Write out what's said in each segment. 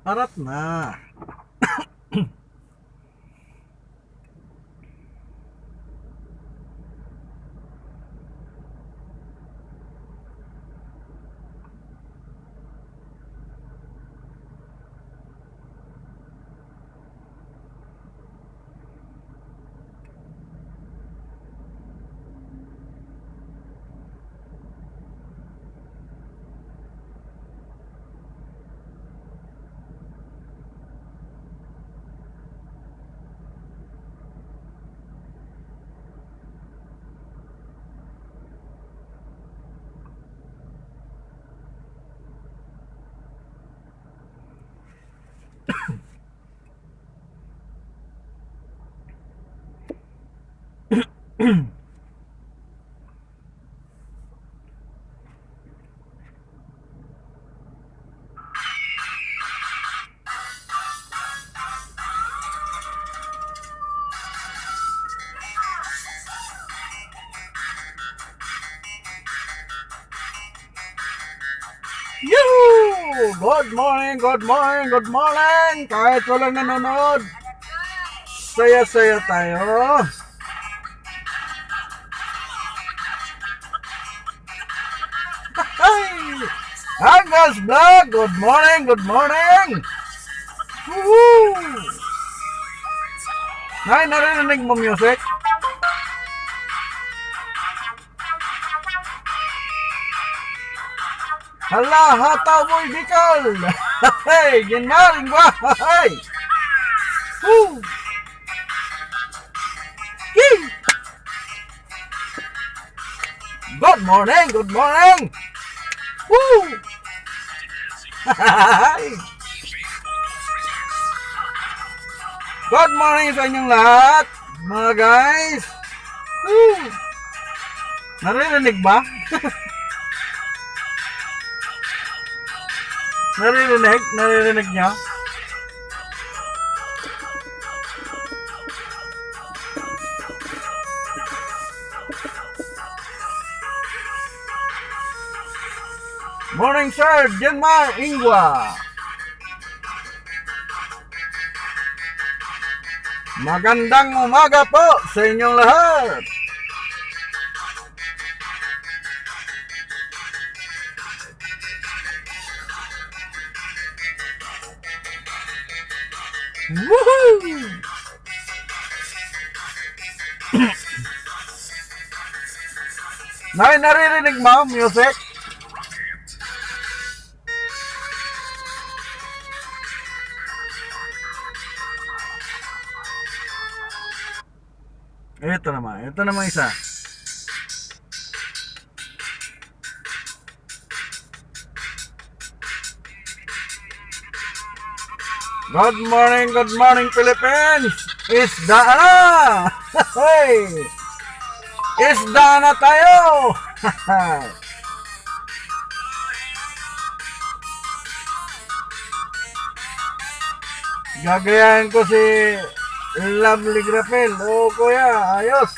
Harap na. Yoo! Good morning, good morning, good morning! Kahit walang nanonood, saya-saya tayo. Hey! Angas Vlog, good morning, good morning! Woohoo! Narinig mo music? Hala, hataw mo'y bikal! Hey, ginaring ba? Hey! Woo! Yee! Good morning, good morning! Woo! Good morning sa inyong lahat, mga guys! Woo! Naririnig ba? Naririnig niyo? Morning sir, Janmar Ingwa. Magandang umaga po sa inyong lahat. Woohoo! Naririnig mo music? Ito naman isa. Good morning Philippines! Isda na! Hey! Isda na tayo! Gagayahin ko si Lovely Grapel. Oo kuya, ayos.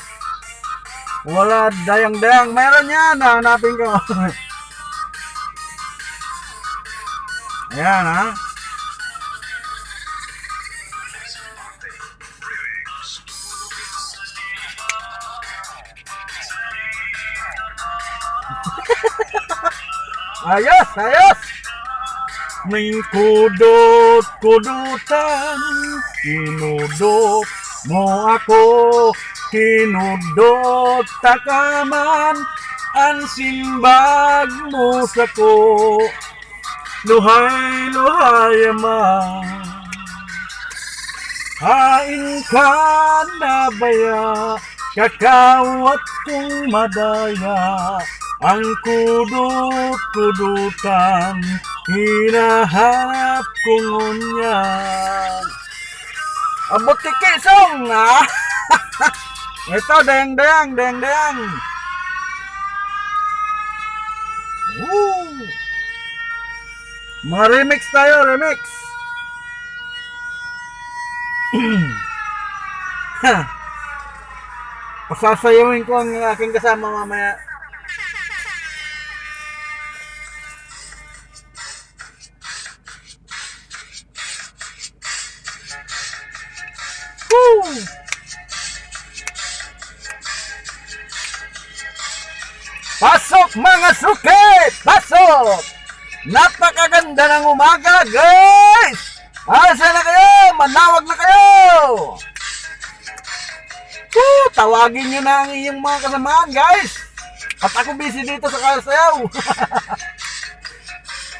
Wala dayang-dayang. Meron yan, hanapin ko. Ayan ha. Ayos! May kudot-kudutan, kinudot mo ako, kinudot takaman, ang simbag mo sa ko, luhay man. Hain ka na baya, kakawat kong madaya, ang kudut-kudutan, hinahanap ko ngunyan. Abot kikisong ha. Ito, dayang. Woo! Mga remix tayo, remix. Pasasayawin ko ang aking kasama mamaya. Woo! Pasok mga suki! Pasok! Napakaganda ng umaga, guys! Asa na kayo? Manawag na kayo! Woo! Tawagin nyo na ang iyong mga kasamaan, guys! At ako busy dito sa kasayaw!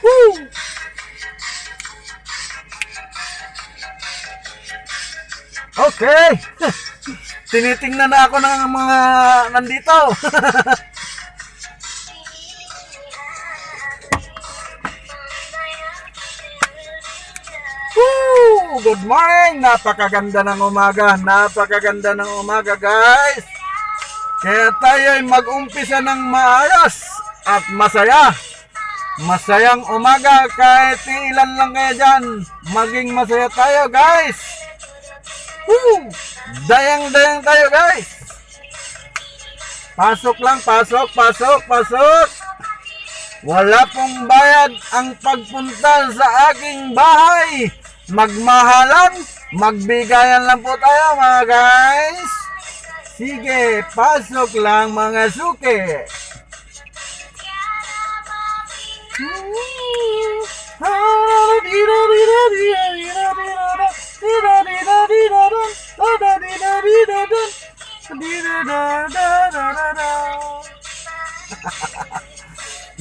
Woo! Okay! Tinitingnan na ako ng mga nandito! Woo! Good morning! Napakaganda ng umaga. Napakaganda ng umaga, guys. Kaya tayo ay mag-umpisa ng maayos at masaya. Masayang umaga kahit ilan lang kayo dyan. Maging masaya tayo, guys. Woo! Dayang-dayang tayo, guys. Pasok lang, pasok, pasok, pasok. Wala pong bayad ang pagpunta sa aking bahay. Magmahalan, magbigayan lang po tayo mga guys. Sige, pasok lang mga suki.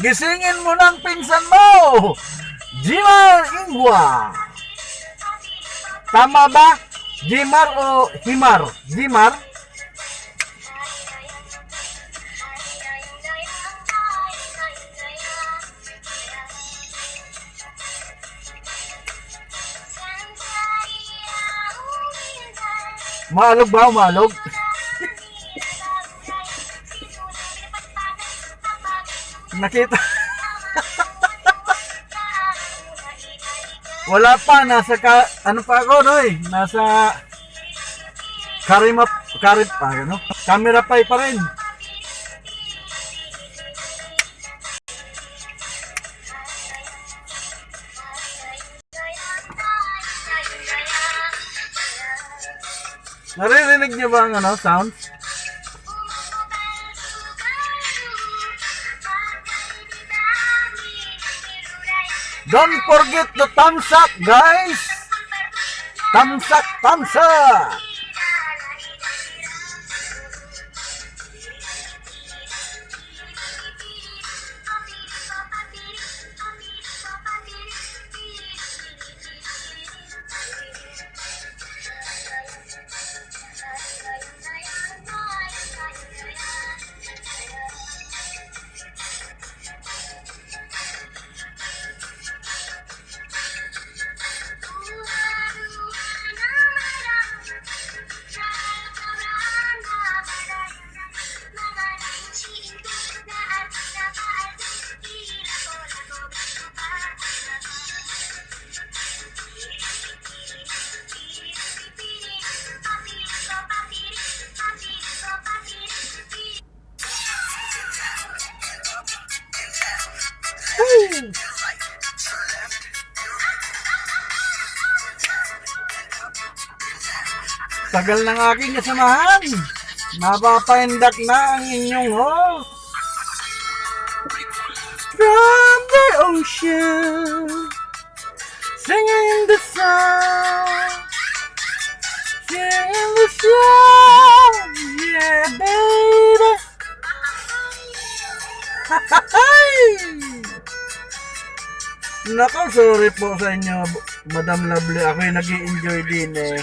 Gisingin mo ng pinsan mo, Jimar Ingwa. Tama ba? Jimar o Himar? Jimar? Maalog ba? Maalog? Nakita. Wala pa, nasa ano pa ako, Noy? Nasa camera pa rin. Naririnig niyo ba ang sounds? Don't forget to thumbs up, guys! Thumbs up, thumbs up! Tagal ng aking kasamahan. Napapaindak na ang inyong host. From the ocean, singing the song, singing the song, yeah baby. Nako, sorry po sa inyo, Madam Lovely. Ako'y nag-i-enjoy din eh.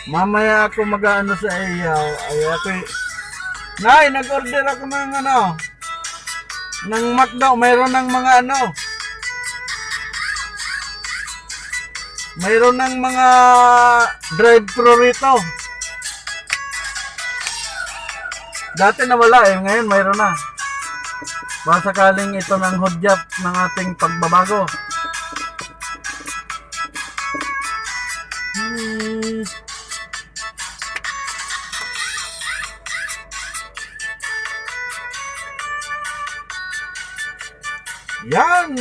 Mamaya ako mag-ano sa iyo. Ay ako'y... Nay, nag-order ako ng ng McDo. Mayroon ng mga mayroon ng mga drive-thru rito. Dati na wala eh. Ngayon mayroon na. Baka sakaling ito ng hudyat ng ating pagbabago. Yan!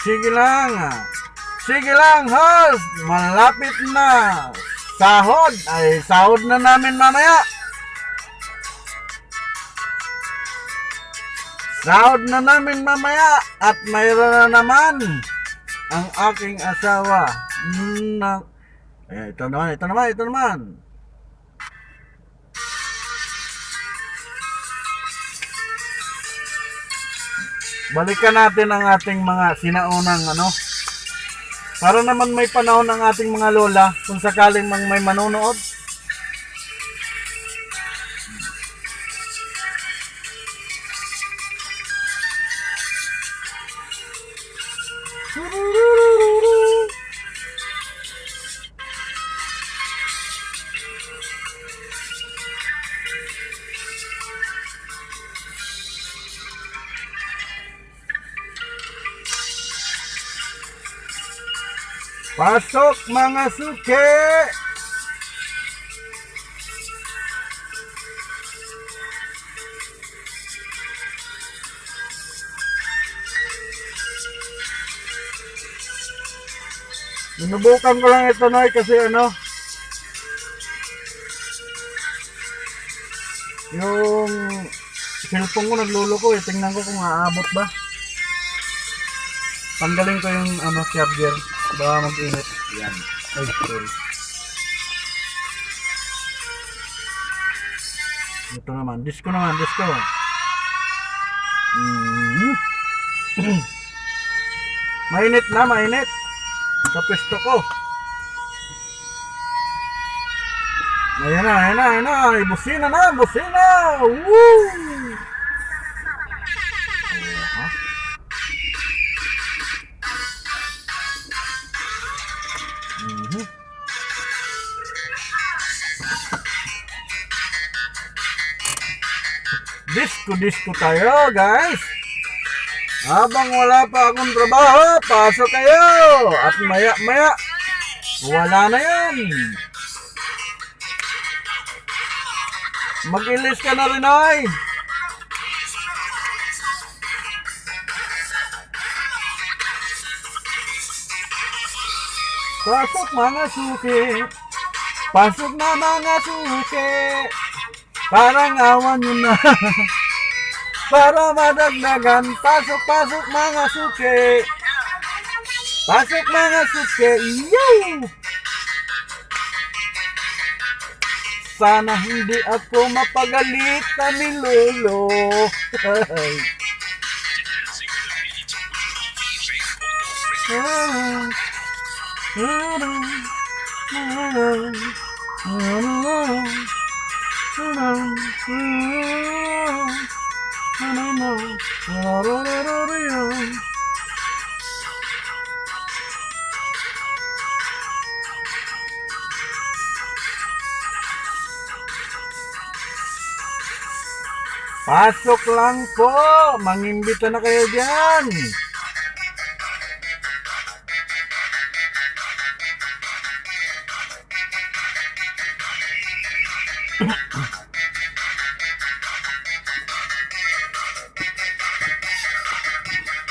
Sige lang. Sige lang, host. Malapit na. Sahod. Ay, sahod na namin mamaya. Sahod na namin mamaya. At mayroon na naman ang aking asawa. Ito naman. Balikan natin ang ating mga sinaunang para naman may panahon ang ating mga lola kung sakaling may manonood. Pasok mga suke! Sinubukan ko lang ito, Noy, kasi yung cellphone ko nagluloko eh. Tingnan ko kung aabot ba. Tanggalin ko yung charger. Baka mag-init. Yan. Ay, sorry. Ito naman. Disco. Mainit. Sa pwesto ko. Ayan na. Busina na. Woo! Disco tayo, guys. Habang wala pa akong trabaho, pasok kayo. At maya, wala na yan. Mag-ilis ka na rin, ay. Pasok mga suki. Pasok na mga suki. Parang awan nyo na. Para madagdagan. Pasok mga suki. Pasok mga suki. Yo! Sana hindi ako mapagalitan ni Lolo. Pasok lang po. Mangimbita na kayo dyan.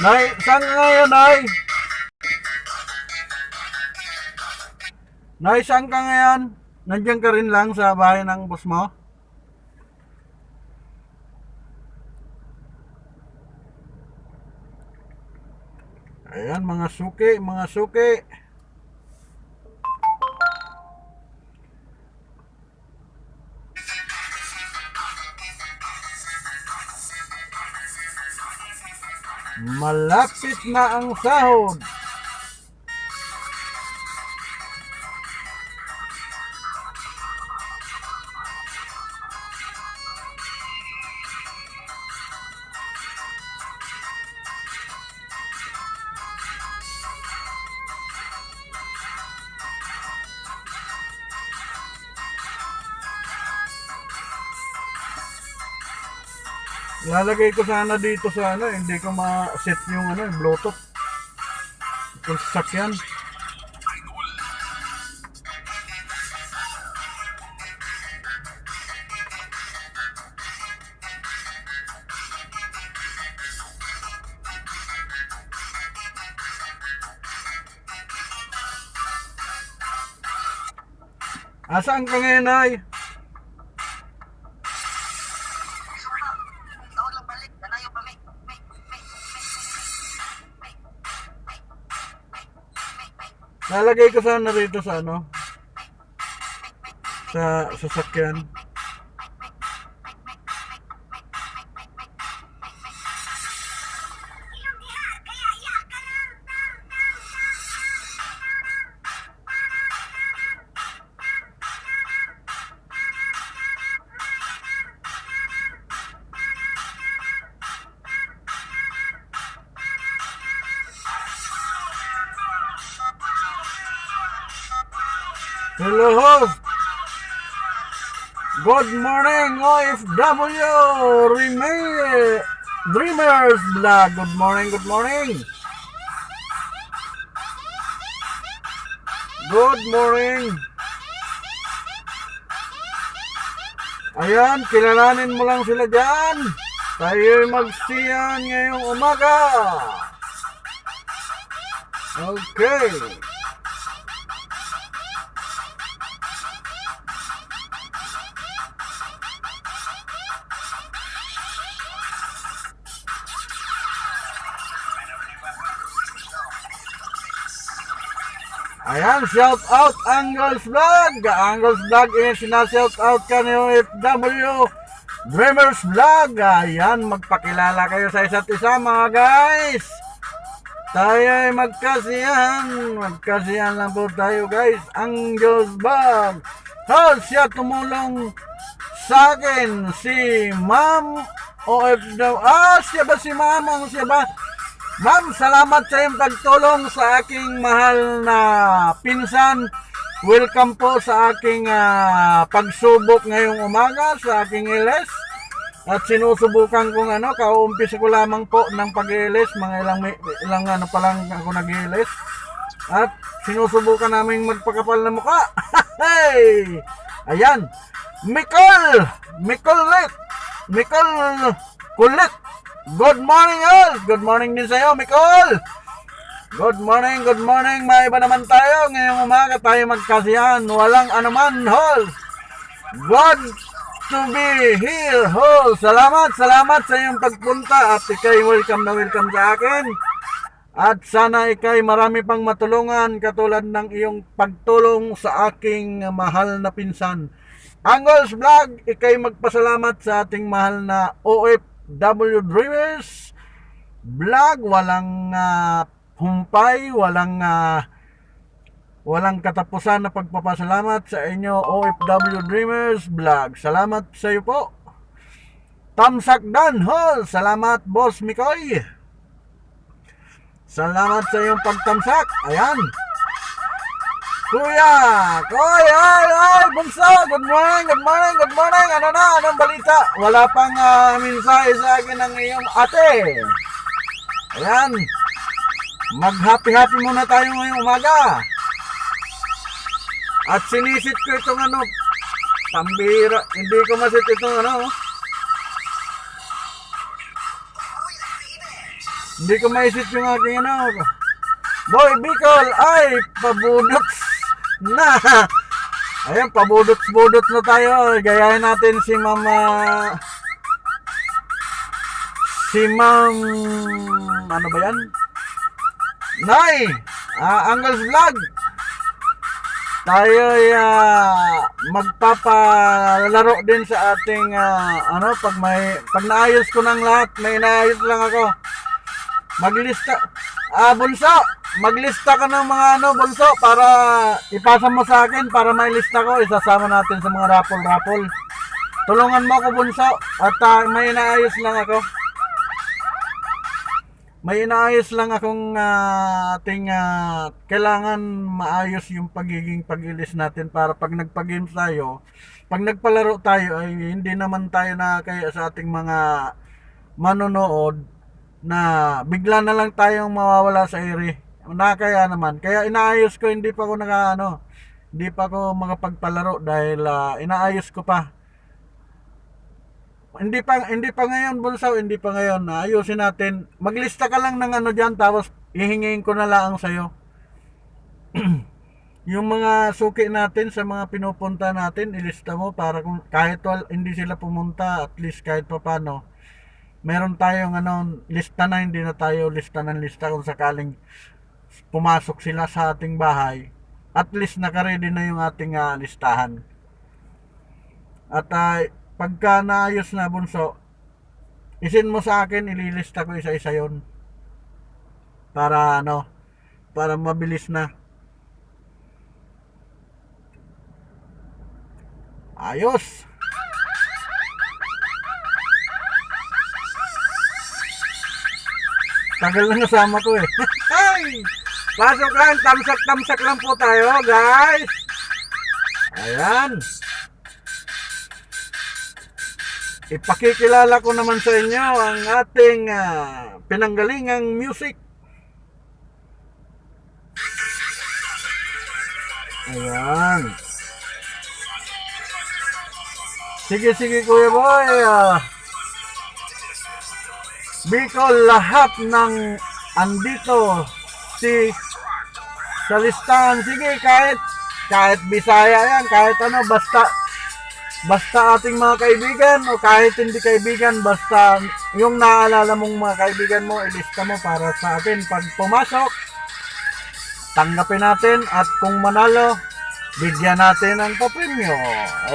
Nay, saan ka ngayon, Nay? Nay, saan ka ngayon? Nandiyan ka rin lang sa bahay ng boss mo? Ayan, mga suki. Malapit na ang sahod. Lalagay ko sana dito sa hindi ko ma-set yung Bluetooth. Kung sasakyan. Asaan ka ngayon, ay? Nalagay ko sana rito sa ano? Sa sasakyan. Hello, host. Good morning, OFW. Dreamers Vlog. Good morning, good morning. Good morning. Ayan, kilalanin mo lang sila dyan. Tayo'y magsiyan ngayong umaga. Okay. Ayan, shout out Angles Vlog. Angles Vlog sinashout out ka ni OFW Dreamers Vlog. Ayan, magpakilala kayo sa isa't isa mga guys. Tayo ay magkasiyahan lang po tayo guys. Angles Vlog. Siya tumulong sa akin, si Ma'am OFW. Siya ba si Ma'am? Siya ba? Ma'am, salamat sa iyong pagtulong sa aking mahal na pinsan. Welcome po sa aking pagsubok ngayong umaga sa aking iles. At sinusubukan kong kauumpisa ko lamang po ng pag-iilis. Mga ilang pa lang ako nag-iilis. At sinusubukan namin magpakapal na mukha. Hey! Ayan. Mikol Kulit. Good morning all! Good morning din sa'yo, Mikol! Good morning! May iba naman tayo. Ngayong umaga tayo magkasiyahan. Walang anuman, Hol! God to be here, Hol! Salamat sa iyong pagpunta at ikay welcome na welcome sa akin. At sana ikay marami pang matulungan katulad ng iyong pagtulong sa aking mahal na pinsan. Angles Vlog, ikay magpasalamat sa ating mahal na OFW Dreamers Vlog. Walang humpay, walang katapusan na pagpapasalamat sa inyo OFW Dreamers Vlog. Salamat sa iyo po. Tamsak Dan Hall, salamat Boss Mikoy. Salamat sa iyong pagtamsak. Ayan. Kuya, ay, bunso, good morning. Anong balita? Wala pang mensahe sa akin ng iyong ate. Ayan, mag-happy muna tayo ngayong umaga. At sinisit ko itong pambira, hindi ko masit itong hindi ko maisit yung aking Boy Bicol, ay, pabudot na. Ayan, pabudot na tayo. Gayahin natin si Ma'am ano ba yan? Nay, Angles Vlog. Tayo ay magpapalaro din sa ating pag naayos ko ng lahat, may inaayos lang ako. Maglista Bunso, maglista ka ng mga Bunso, para ipasa mo sa akin para may lista ko, isasama natin sa mga raffle. Tulungan mo ako, Bunso, at may inaayos lang ako. May inaayos lang akong kailangan maayos yung pagiging pag-ilis natin para pag nagpag-games tayo, pag nagpalaro tayo ay hindi naman tayo nakakaya sa ating mga manonood na bigla na lang tayong mawawala sa ere. Nakakaya naman. Kaya inaayos ko, hindi pa ako makapagpalaro dahil inaayos ko pa. Hindi pa ngayon, Bunso, hindi pa ngayon. Ayusin natin. Maglista ka lang ng diyan, tapos hihingin ko na lang sa'yo. Yung mga suki natin sa mga pinupunta natin, ilista mo para kung kahit hindi sila pumunta, at least kahit pa paano, meron tayong lista na, hindi na tayo lista ng lista kung sakaling pumasok sila sa ating bahay. At least nakaready na yung ating listahan. At pagka naayos na, bunso, isin mo sa akin, ililista ko isa-isa yon para para mabilis na. Ayos. Tagal na nasama ko eh. Ay! Pasok lang, tamsak lang po tayo, guys. Ayan. Ipakikilala ko naman sa inyo ang ating pinanggalingang music. Ayan. Sige Kuya Boy. Bicol, lahat ng andito sa listahan. Sige, kahit Bisaya yan, kahit basta ating mga kaibigan o kahit hindi kaibigan, basta yung naalala mong mga kaibigan mo, ilista mo para sa atin. Pag pumasok, tanggapin natin, at kung manalo, bigyan natin ng papremyo.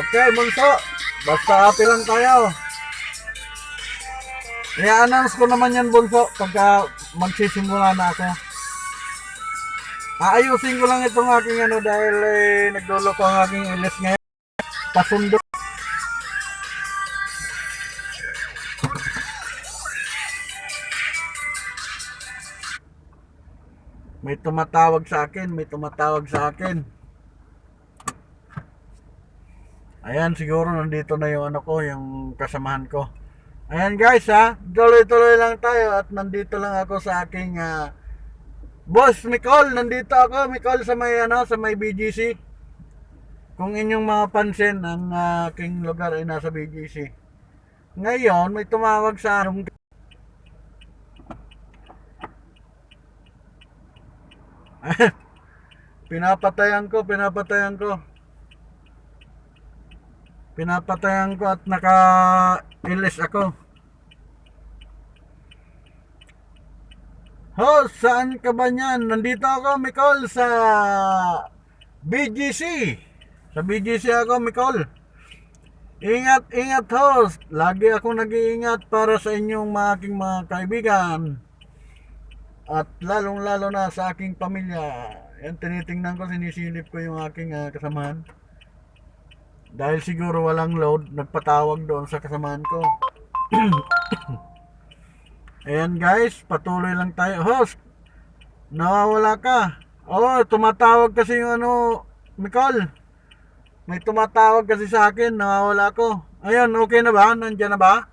Okay, bunso, basta happy lang tayo. I-announce ko naman yan, bunso, pagka magsisimula na ako. Aayusin ko lang itong aking dahil nagdulo ko ang aking ilis ngayon. Pasundo. May tumatawag sa akin. Ayan, siguro nandito na yung yung kasamahan ko. Ayan guys tuloy-tuloy lang tayo at nandito lang ako sa aking Boss Micol, nandito ako Micol sa may BGC. Kung inyong mapansin, ang aking lugar ay nasa BGC. Ngayon, may tumawag sa anong pinapatayan ko at naka-ilis ako. Saan ka ba niyan? Nandito ako, Micol, sa BGC. Sa BGC ako, Micol. Ingat, host. Lagi ako nag-iingat para sa inyong aking mga kaibigan. At lalong-lalo na sa aking pamilya. Yan, tinitingnan ko, sinisilip ko yung aking kasamahan. Dahil siguro walang load, nagpatawag doon sa kasamahan ko. Ayan guys, patuloy lang tayo. Host, nawawala ka. Tumatawag kasi yung Micol. May tumatawag kasi sa akin, nawawala ko. Ayan, okay na ba? Nandiyan na ba?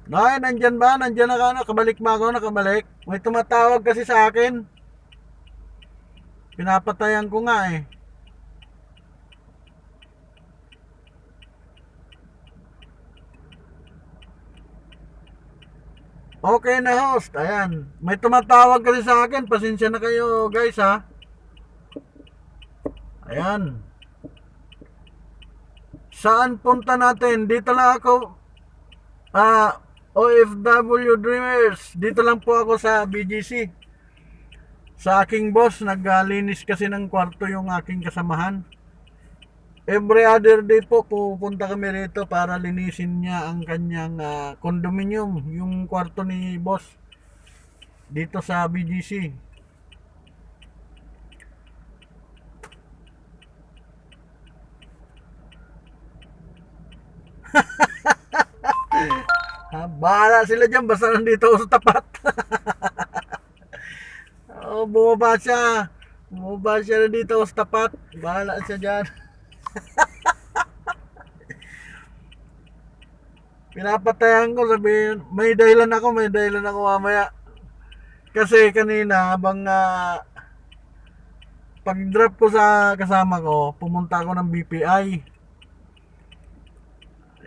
Nandyan ba? Nandyan na ka? Nakabalik ba ako? Nakabalik? May tumatawag kasi sa akin. Pinapatayan ko nga eh. Okay na host. Ayan. May tumatawag kasi sa akin. Pasensya na kayo guys Ayan. Saan punta natin? Dito lang ako. OFW Dreamers. Dito lang po ako sa BGC. Sa aking boss, naglinis kasi ng kwarto yung aking kasamahan. Every other day po, pupunta kami rito para linisin niya ang kanyang condominium, yung kwarto ni boss dito sa BGC. Bahala sila dyan, basta nandito ako sa tapat. Bumaba siya na dito sa tapat. Bahala siya dyan. Pinapatayan ko, sabihin, may dahilan ako mamaya. Kasi kanina, habang pag-drop ko sa kasama ko, pumunta ako ng BPI.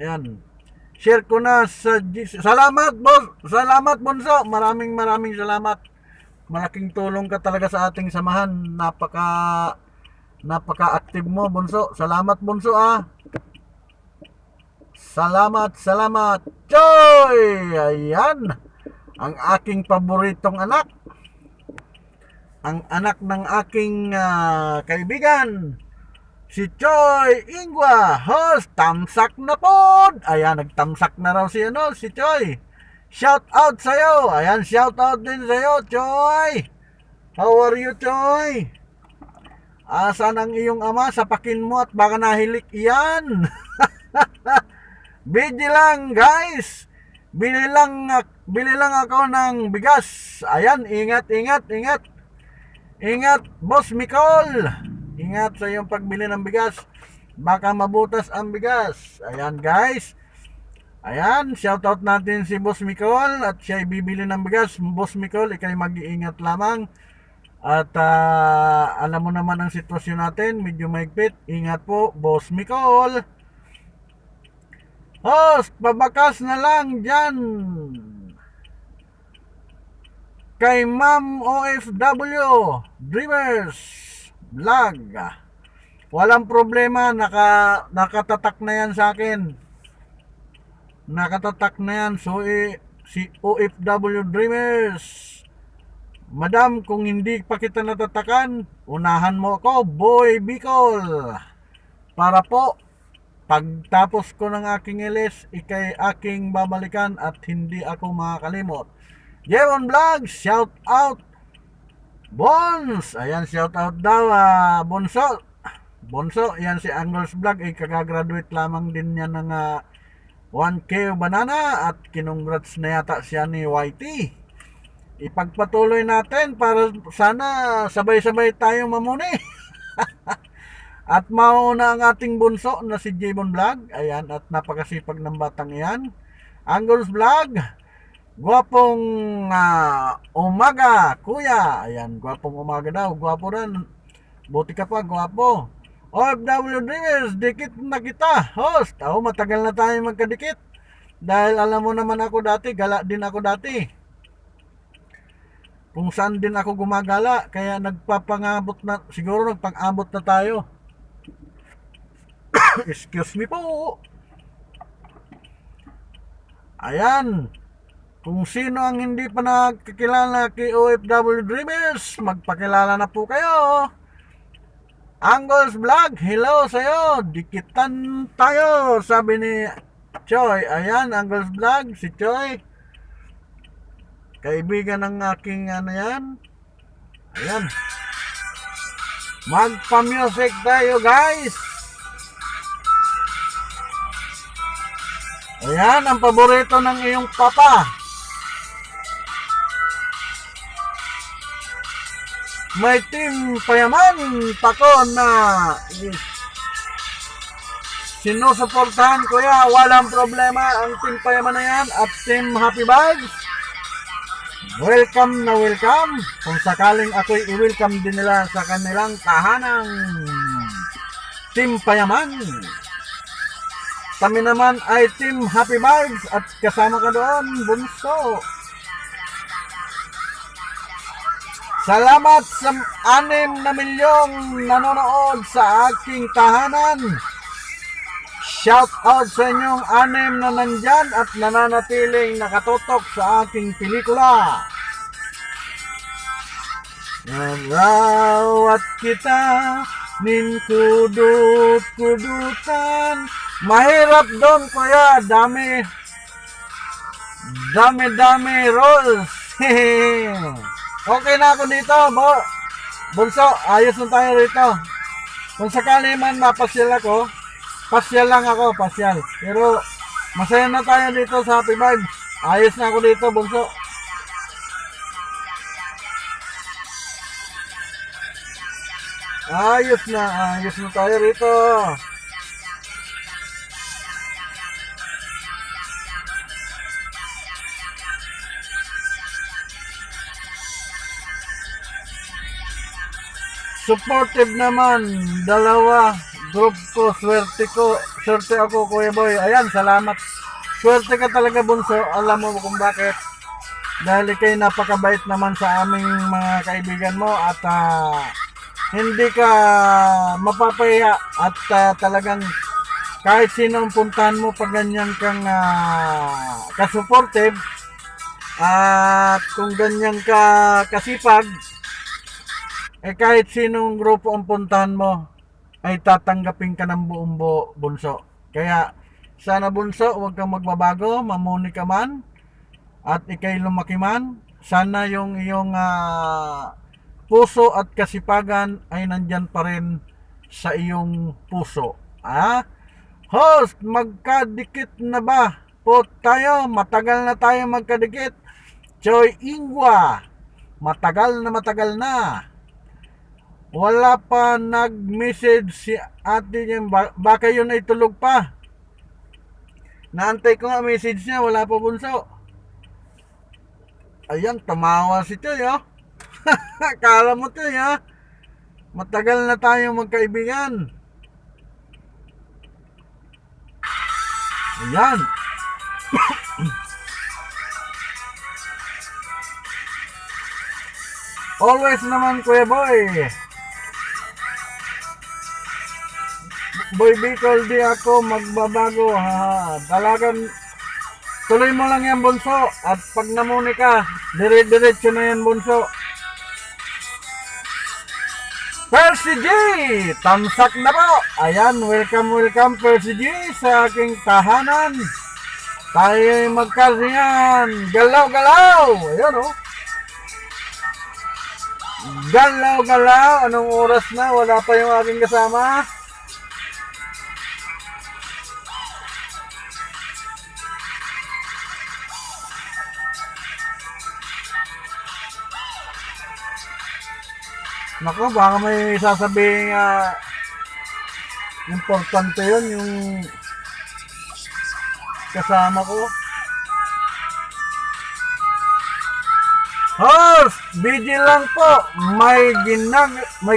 Ayan. Share ko na sa GC. Salamat, boss. Salamat, Bonso. Maraming salamat. Malaking tulong ka talaga sa ating samahan. Napaka-active mo, Bunso. Salamat, Bunso, ah. Salamat, salamat. Choy! Ayan. Ang aking paboritong anak. Ang anak ng aking kaibigan. Si Choy Ingwa. Host, tamsak na po. Ayan, nagtamsak na raw si Choy. Shout out sa'yo. Ayan, shout out din sa'yo, Choy. How are you, Choy? Asan ang iyong ama? Sapakin mo at baka nahilik iyan. Bidi lang, guys. Bili lang ako ng bigas. Ayan, ingat. Ingat, Boss Mikol. Ingat sa iyong pagbili ng bigas. Baka mabutas ang bigas. Ayan, guys. Ayan, shoutout natin si Boss Mikol at siya bibili ng bigas. Boss Mikol, ikay mag-iingat lamang. At alam mo naman ang sitwasyon natin, medyo maigpit. Ingat po, Boss Mikol. Host, pabakas na lang dyan kay Ma'am OFW Dreamers Vlog. Walang problema, nakatatak na yan sa akin. Nakatatak na yan. So si OFW Dreamers, Madam, kung hindi pa kita natatakan, unahan mo ako, Boy Bicol. Para po pagtapos ko ng aking ilis, ikay aking babalikan at hindi ako makakalimot. Jevon Vlog, shout out. Bons, ayan, shout out daw. Bonso, yan si Angles Vlog, kagagraduate lamang din niya ng 1K banana at kinongrats na yata siya ni YT. Ipagpatuloy natin para sana sabay-sabay tayong mamuni. At mauna ang ating bunso na si Jevon Vlog. Ayan, at napakasipag ng batang yan. Angles Vlog, gwapong umaga, kuya. Ayan, gwapong umaga daw. Gwapo rin. Buti ka pa, gwapo. OFW Dreamers, dikit na kita. Host, matagal na tayo magkadikit. Dahil alam mo naman ako dati, gala din ako dati. Kung saan din ako gumagala, kaya siguro nagpang-abot na tayo. Excuse me po. Ayan. Kung sino ang hindi pa nakakilala kay OFW Dreamers, magpakilala na po kayo. Angles Vlog, hello sa'yo. Dikitan tayo, sabi ni Choy. Ayan, Angles Vlog, si Choy. Kaibigan ng aking yan. Ayan. Magpa-music tayo, guys. Ayan, ang paborito ng iyong papa. May Team Payaman pako na sinusuportahan ko ya. Walang problema ang Team Payaman na yan at Team Happy Vibes. Welcome na welcome. Kung sakaling ako'y i-welcome din nila sa kanilang tahanang Team Payaman. Kami naman ay Team Happy Vibes at kasama ka doon, Bunso. Salamat sa 6 na milyong nanonood sa aking tahanan. Shout out sa inyong 6 na nandyan at nananatiling nakatutok sa aking pelikula. Narawat kita, nin kudut-kudutan. Mahirap doon, kuya. Dami rolls. Okay na ako dito, Bunso. Ayos na tayo rito. Kung sakali man mapasyal ako, pasyal lang ako. Pero masaya na tayo dito sa Happy Vibes. Ayos na ako dito, Bunso. Ayos na tayo rito. Supportive naman, 2 group ko, swerte ako, Kuya Boy. Ayan, salamat. Swerte ka talaga, Bunso. Alam mo kung bakit. dahil ikay napakabait naman sa aming mga kaibigan mo at hindi ka mapapaya at talagang kahit sinong puntahan mo pag ganyan kang ka-supportive at kung ganyan ka kasipag, kahit sinong grupo ang puntahan mo ay tatanggapin ka ng buong bunso. Kaya sana bunso, huwag kang magbabago, mamuni ka man at ikay lumaki man. Sana yung iyong puso at kasipagan ay nandyan pa rin sa iyong puso. Host, magkadikit na ba po tayo? Matagal na tayo magkadikit. Choy Ingwa, matagal na. Wala pa nag-message si ate niya. Baka yun ay tulog pa. Naantay ko nga message niya, wala pa bunso. Ayan, tumawa si Choy, oh. Akala mo Choy, ha? Matagal na tayo magkaibigan. Ayan. Always naman, Kuya Boy. Boy Bicol, di ako magbabago. Talagang tuloy mo lang yan, bunso. At pag namuni ka, dire-diretso na yan, bunso. Percy G, tamsak na po. Ayan, welcome Percy G sa aking tahanan. Tayo'y magkasiyan. Galaw. Ayan, oh. Galaw. Anong oras na? Wala pa yung aking kasama. Nako, baka may sasabihin importante yun, yung kasama ko. Host, busy lang po. May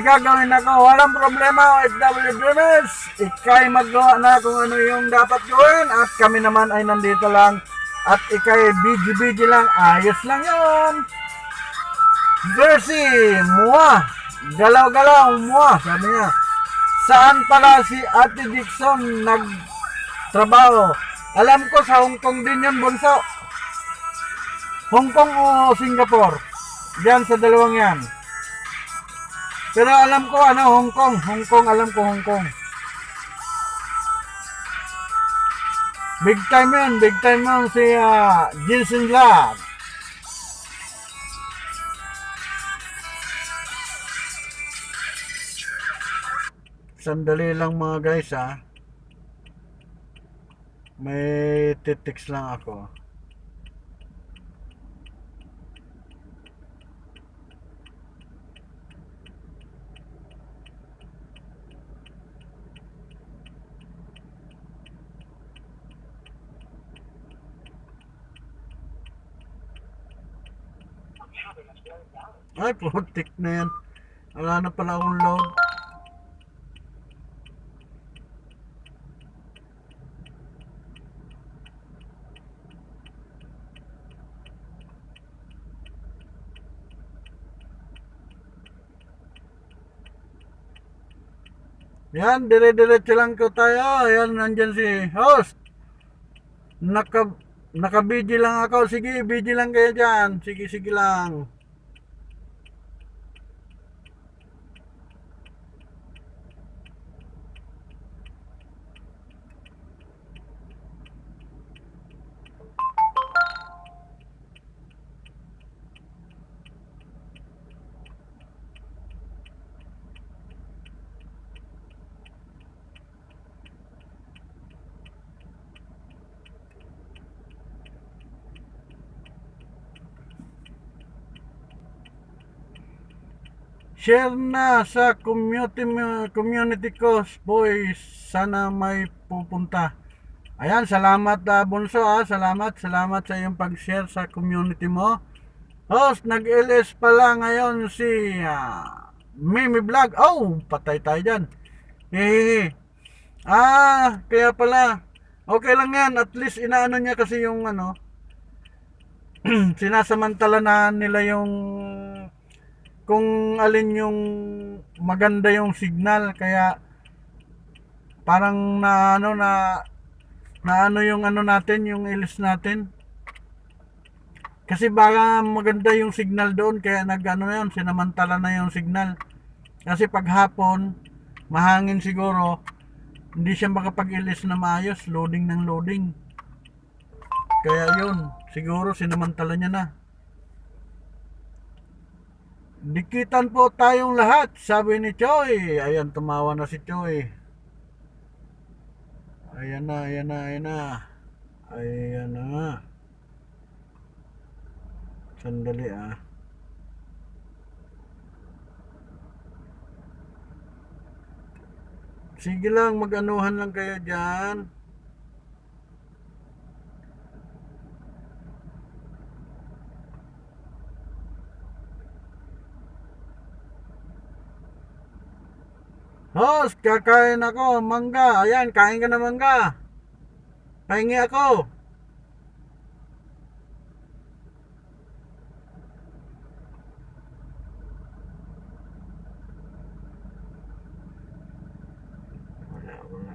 gagawin ako. Walang problema, OFW Dreamers. Ikay magawa na kung ano yung dapat gawin at kami naman ay nandito lang. At ikay busy lang. Ayos lang yun. Jersey, muwa. Galaw, muwa. Sabi niya. Saan pala si Ate Dixon nagtrabaho? Alam ko sa Hong Kong din yun, bunso. Hong Kong o Singapore? Diyan sa dalawang yan. Pero alam ko Hong Kong. Alam ko Hong Kong. Big time yun si Jinsen Glad. Sandali lang mga guys, may titix lang ako. Ay, putik na yan. Wala na pala akong load. Yan, dire-diretso lang ko tayo. Ayan, nandyan si host. Naka-busy lang ako. Sige, busy lang kayo dyan. Sige lang. Share na sa community ko, boys. Sana may pupunta. Ayan, salamat bunso, salamat sa iyong pag-share sa community mo. Host, nag-LS pala ngayon si Mimi Vlog. Oh, patay tayo dyan. Hehehe. Kaya pala. Okay lang yan, at least inaano niya kasi yung sinasamantala na nila yung kung alin yung maganda yung signal, kaya parang na ano yung ano natin, yung ilis natin. Kasi baka maganda yung signal doon, kaya nag-ano na yun, sinamantala na yung signal. Kasi pag hapon, mahangin siguro, hindi siya makapag-ilis na maayos, loading ng loading. Kaya yun, siguro sinamantala niya na. Dikitan po tayong lahat, sabi ni Choi. Ayan, tumawa na si Choi. Ayan na, ayan na, ayan na. Ayan na. Sandali ah. Sige lang, mag-anuhan lang kayo dyan. Host, kakain ako, mangga. Ayan, kain ka na mangga. Pahingi ako. Wala, wala.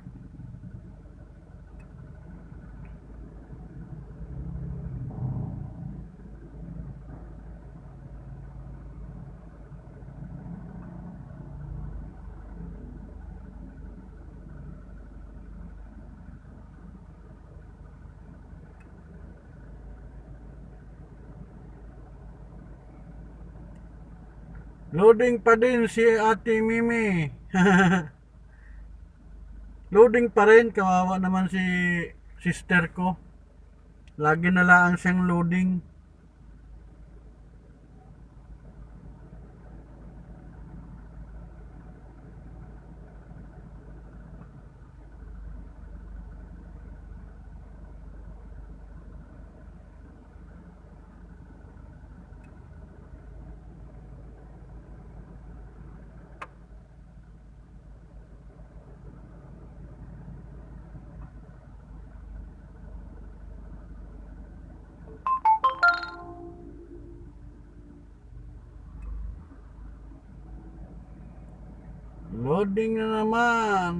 Loading pa din si Ate Mimi. Loading pa rin, kawawa naman si sister ko. Lagi na lang siyang loading.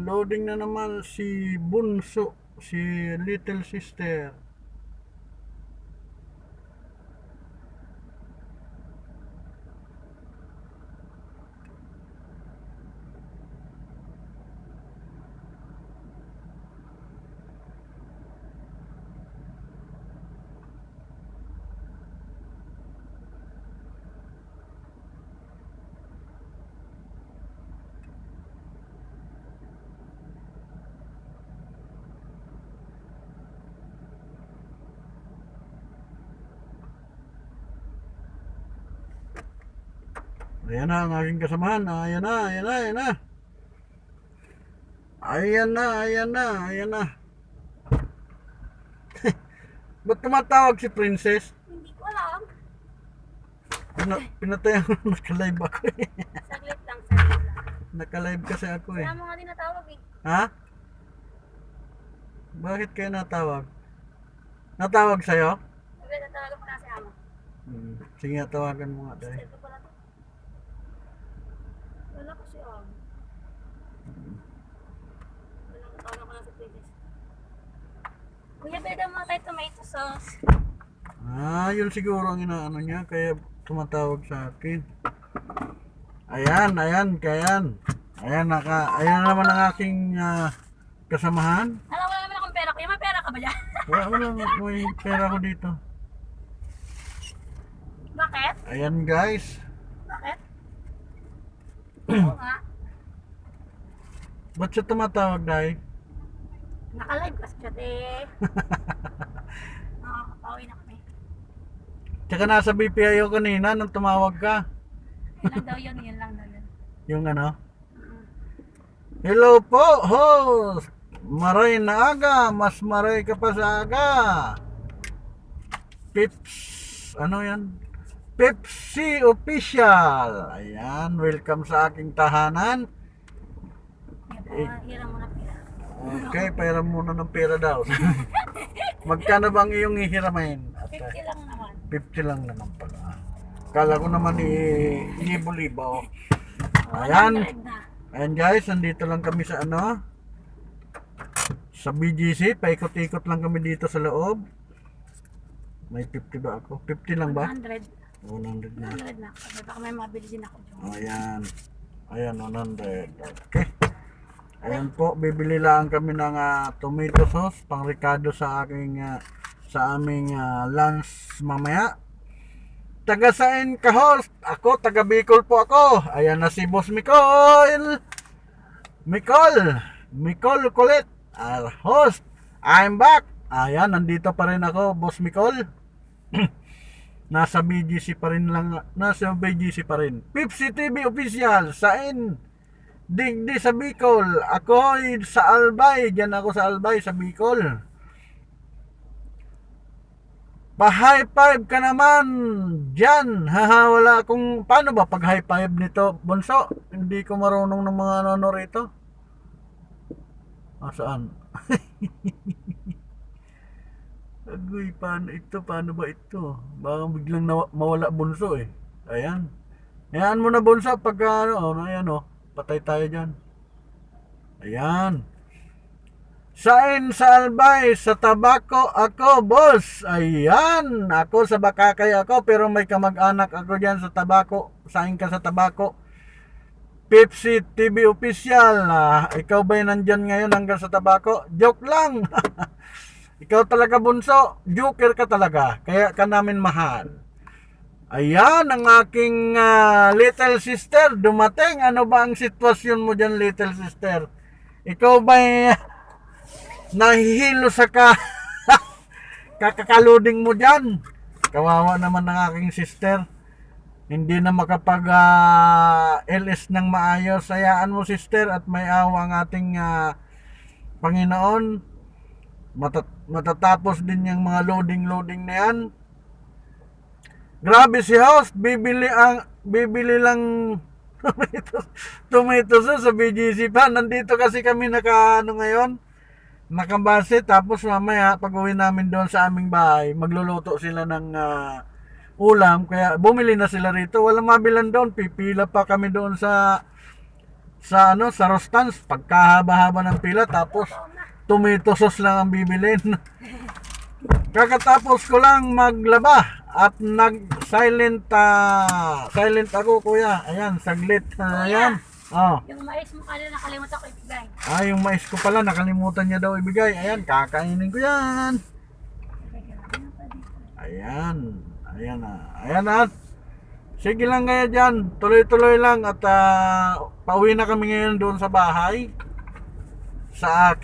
Loading na naman si Bunso, si little sister. Ayan na ang aking kasamahan. Ayan na, ayan na, ayan na. Ayan na, ayan na, ayan na. Ba't tumatawag si Princess? Hindi ko alam. Pinatayan ko, naka-live ako eh. Saglit lang, saglit lang. Naka-live kasi ako eh. Kaya mo nga din natawag eh. Ha? Bakit kayo natawag? Natawag sa'yo? Saglit, natawag ko na si Amo. Sige, tawagan mo nga dahil. Ito pala to. Wala ko si Amo. Natawag ko na si Princess. Kuya, pwede mo tayo tomato sauce. Yun siguro ang inaano niya, kaya tumatawag sa akin. Ayan, ayan, kayan. Ayan na naman ang aking kasamahan. Alam, wala naman akong pera. Kuya, may pera ka ba dyan? Wala, may pera ko dito. Bakit? Ayan guys. Bakit? Oo nga. Ba't siya tumatawag dahil? Naka-live kasi siya eh. Nakakapawin na kami. Tsaka nasa BPIO kanina nung tumawag ka. Yun lang daw yun, yun lang daw yun. Yung ano? Hello po, host! Maray na aga, mas maray ka pa sa aga. Pips, ano yan? Pepsi Official. Ayan, welcome sa aking tahanan. Hiram mo na pera. Okay, pairam muna ng pera daw. Magkano bang iyong ihiramain? 50 lang naman. 50 lang naman pala. Kala ko naman libo-libo. Ayan. 100 na. Ayan guys, nandito lang kami sa ano, sa BGC. Paikot-ikot lang kami dito sa loob. May 50 ba ako? 50 lang ba? 100. 100 na. 100 na. Kasi baka may mabili din ako dyan. Ayan. Ayan, 100. Okay. Ayan po, bibili lang kami ng tomato sauce pang Ricardo sa aking sa aming lunch mamaya. Taga saan ka host? Ako, taga Bicol po ako. Ayan na si Boss Micol. Micol Kulit. Host, I'm back. Ayan, nandito pa rin ako, Boss Micol. Nasa BGC pa rin lang, nasa BGC pa rin. Pipsi TV official, saan? Digdi sa Bicol. Ako ay sa Albay. Diyan ako sa Albay, sa Bicol. Pa-high five ka naman dyan. Haha, wala akong... Paano ba pag high five nito, Bunso? Hindi ko marunong ng mga ano rito. Saan? Agoy, paano ito? Paano ba ito? Baka biglang mawala, Bunso eh. Ayan. Hayaan mo na, Bunso. Pag ayan patay tayo dyan. Ayan. Saan sa Albay? Sa Tabaco ako, boss. Ayan. Ako sa Bakakay ako, pero may kamag-anak ako dyan sa Tabaco. Saan ka sa Tabaco? Pepsi TV official. Ikaw ba'y nandyan ngayon hanggang sa Tabaco? Joke lang. Ikaw talaga, Bunso. Joker ka talaga. Kaya ka namin mahal. Ayan, ang aking little sister. Dumating. Ano ba ang sitwasyon mo dyan, little sister? Ikaw ba'y nahihilo sa kakakaluding mo dyan? Kawawa naman ng aking sister. Hindi na makapag LS ng maayos. Hayaan mo, sister, at may awa ang ating Panginoon. Matatapos din yung mga loading na yan. Grabe si host, bibili lang tomato sauce sa BGC pa. Nandito kasi kami ngayon, nakabase. Tapos mamaya pag uwi namin doon sa aming bahay, magluluto sila ng ulam. Kaya bumili na sila rito. Walang mabilan doon, pipila pa kami doon sa Rostans. Pagkahaba-haba ng pila, tapos tomato sauce lang ang bibilin. Kakatapos ko lang maglaba at silent ako, kuya. Ayan, saglit. Ayan. Oh. Yung mais mo kanina nakalimutan ko ibigay. Yung mais ko pala nakalimutan niya daw ibigay. Ayan, kakainin ko yan. Ayan. Ayan at sige lang kaya dyan. Tuloy-tuloy lang at pauwi na kami ngayon doon sa bahay. Sa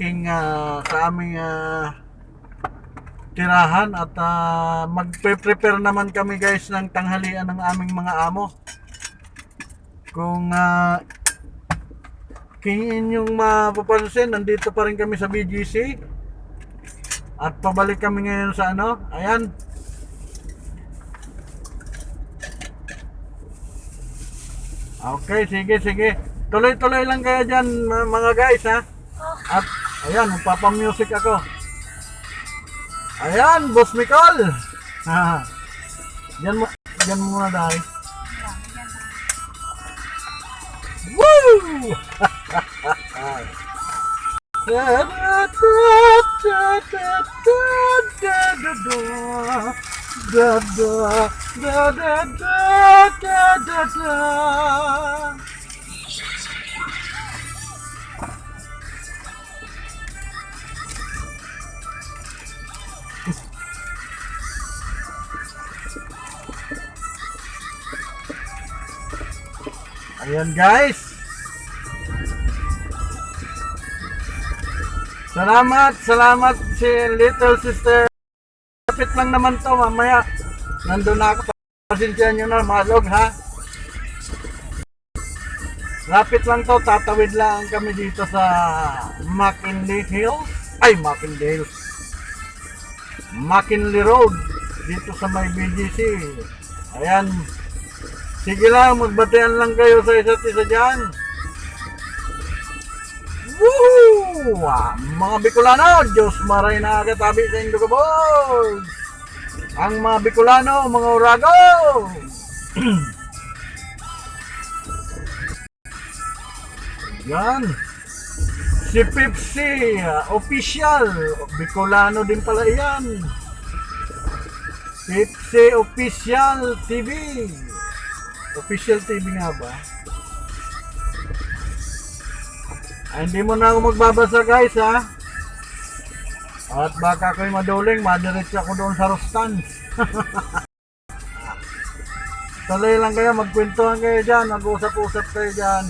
aming tirahan at magpe-prepare naman kami guys ng tanghalian ng aming mga amo. Kung inyong mapapansin, nandito pa rin kami sa BGC at pabalik kami ngayon sa ayan. Okay, sige. Tuloy-tuloy lang kayo dyan mga guys ha. At ayan, magpapamusic ako. Ayan, Boss Micol. Diyan mo muna dahil. Woo! Ayan guys. Salamat si little sister. Kapit lang naman to, mamaya nandun na ako. Pasensya nyo na, malog ha. Rapid lang to, tatawid lang kami dito sa McKinley Hills. McKinley Road. Dito sa may BGC. Ayan. Sige lang, magbatian lang kayo sa isa't isa dyan. Woo! Mga Bicolano, Diyos maray na katabi sa Indo ka, boys! Ang mga Bicolano, mga Urago! Yan. Si Pepsi, official. Bicolano din pala yan. Pepsi Official TV. Official TV nga ba? Ay, hindi mo na ako magbabasa guys ha. At baka ako'y maduling, madiretso ako doon sa Rostans. Tuloy lang kayo, magkwentuhan kayo dyan, mag-usap-usap kayo dyan.